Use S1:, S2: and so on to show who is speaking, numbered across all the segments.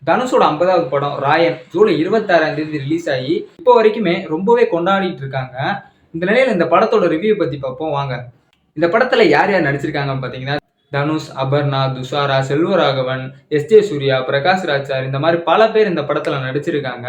S1: தனுஷோட 50வது படம் ராயன் ஜூலை 26ஆம் தேதி ரிலீஸ் ஆகி இப்போ வரைக்குமே ரொம்பவே கொண்டாடிட்டு இருக்காங்க. இந்த நிலையில இந்த படத்தோட ரிவ்யூ பத்தி பார்ப்போம் வாங்க. இந்த படத்துல யார் யார் நடிச்சிருக்காங்கன்னு பாத்தீங்கன்னா தனுஷ், அபர்ணா, துஷாரா, செல்வராகவன், எஸ்.ஜே. சூர்யா, பிரகாஷ் ராஜ் சார் இந்த மாதிரி பல பேர் இந்த படத்துல நடிச்சிருக்காங்க.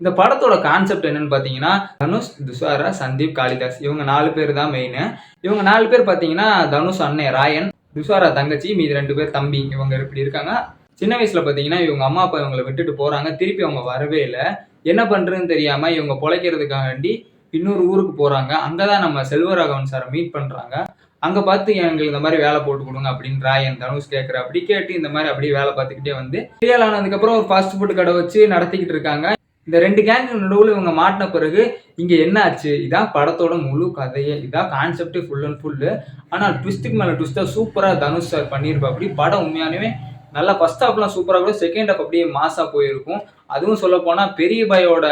S1: இந்த படத்தோட கான்செப்ட் என்னன்னு பாத்தீங்கன்னா தனுஷ், துஷாரா, சந்தீப், காளிதாஸ் இவங்க 4 பேர் தான் மெயின். இவங்க 4 பேர் பாத்தீங்கன்னா தனுஷ் அண்ணன் ராயன், துஷாரா தங்கச்சி, மீதி 2 பேர் தம்பி. இவங்க இப்படி இருக்காங்க. சின்ன வயசுல பாத்தீங்கன்னா இவங்க அம்மா அப்பா இவங்களை விட்டுட்டு போறாங்க. திருப்பி அவங்க வரவே இல்லை. என்ன பண்றதுன்னு தெரியாம இவங்க பொழைக்கிறதுக்காண்டி இன்னொரு ஊருக்கு போறாங்க. அங்கதான் நம்ம செல்வராகவன் சாரை மீட் பண்றாங்க. அங்க பார்த்து எங்களுக்கு இந்த மாதிரி வேலை போட்டு கொடுங்க அப்படின்னு ராயன் தனுஷ் கேட்கிற அப்படி கேட்டு இந்த மாதிரி அப்படியே வேலை பார்த்துக்கிட்டே வந்து ரியல் ஆனதுக்கு அப்புறம் ஒரு ஃபாஸ்ட் ஃபுட் கடை வச்சு நடத்திக்கிட்டு இருக்காங்க. இந்த 2 கேங்கு நடுவில் இவங்க மாட்டின பிறகு இங்க என்ன ஆச்சு, இதான் படத்தோட முழு கதையே, இதான் கான்செப்ட் ஃபுல் அண்ட் ஃபுல்லு. ஆனால் ட்விஸ்ட்டுக்கு மேல ட்விஸ்டா சூப்பரா தனுஷ் சார் பண்ணியிருப்பா. அப்படி படம் உண்மையானவே நல்லா ஃபர்ஸ்ட் ஹாஃப்லாம் சூப்பராக கூட, செகண்ட் ஹாஃப் அப்படியே மாசா போயிருக்கும். அதுவும் சொல்ல போனா பெரிய பாயோட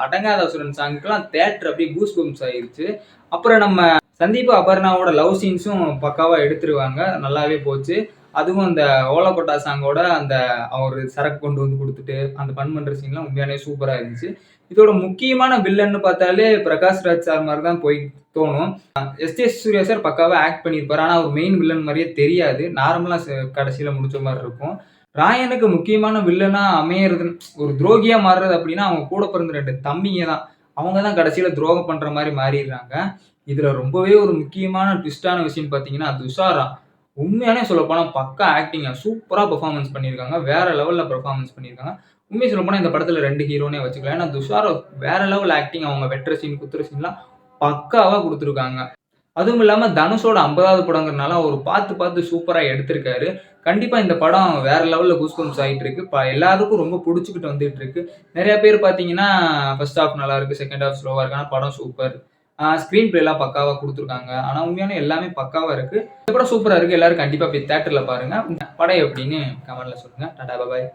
S1: அடங்காத அசுரன் சாங்குக்கெல்லாம் தேட்டர் அப்படியே கூஸ் பம்ப்ஸ் ஆயிருச்சு. அப்புறம் நம்ம சந்தீப் அபர்ணாவோட லவ் சீன்ஸும் பக்காவா எடுத்துருவாங்க, நல்லாவே போச்சு. அதுவும் அந்த ஓலக்கொட்டா சாங்கோட அந்த அவர் சரக்கு கொண்டு வந்து கொடுத்துட்டு அந்த பண் பண்ற சீன்லாம் உண்மையானே சூப்பரா இருந்துச்சு. இதோட முக்கியமான வில்லன்னு பார்த்தாலே பிரகாஷ் ராஜ் சார் மாதிரி தான் போய் தோணும். எஸ்.ஜே. சூர்யா சார் பக்காவா ஆக்ட் பண்ணியிருப்பாரு. ஆனால் அவர் மெயின் வில்லன் மாதிரியே தெரியாது, நார்மலா கடைசியில முடிச்ச மாதிரி இருக்கும். ராயனுக்கு முக்கியமான வில்லனா அமையறது, ஒரு துரோகியா மாறுறது அப்படின்னா அவங்க கூட பிறந்த 2 தம்பிங்க தான். அவங்க தான் கடைசியில துரோகம் பண்ற மாதிரி மாறிடுறாங்க. இதுல ரொம்பவே ஒரு முக்கியமான ட்விஸ்டான விஷயம் பாத்தீங்கன்னா துஷாரா. உண்மையானே சொல்ல போனா பக்கா ஆக்டிங்க, சூப்பரா பெர்ஃபார்மன்ஸ் பண்ணியிருக்காங்க. வேற லெவல்ல பெர்ஃபார்மன்ஸ் பண்ணியிருக்காங்க. உண்மையை சொல்ல போனா இந்த படத்துல 2 ஹீரோனே வச்சுக்கலாம். ஏன்னா துஷாரா வேற லெவல் ஆக்டிங். அவங்க வெட்டுற சீன் குத்துற சீன்லாம் பக்காவா கொடுத்துருக்காங்க. அதுவும் இல்லாம தனுஷோட 50வது படங்கிறதுனால அவர் பார்த்து சூப்பரா எடுத்திருக்காரு. கண்டிப்பா இந்த படம் வேற லெவல்ல கூஸ்பம்ப்ஸ் ஆயிட்டு இருக்கு. எல்லாருக்கும் ரொம்ப பிடிச்சிக்கிட்டு வந்துட்டு இருக்கு. நிறைய பேர் பாத்தீங்கன்னா ஃபர்ஸ்ட் ஹாஃப் நல்லா இருக்கு, செகண்ட் ஹாஃப் ஸ்லோவா இருக்கு, ஆனா படம் சூப்பர். ஸ்கிரீன் பிளே எல்லாம் பக்காவா கொடுத்துருக்காங்க. ஆனா உண்மையான எல்லாமே பக்காவா இருக்கு. இந்த படம் சூப்பரா இருக்கு. எல்லாரும் கண்டிப்பா போய் தியேட்டர்ல பாருங்க. படம் எப்படின்னு கமெண்ட்ல சொல்லுங்க. டாடா பாய்.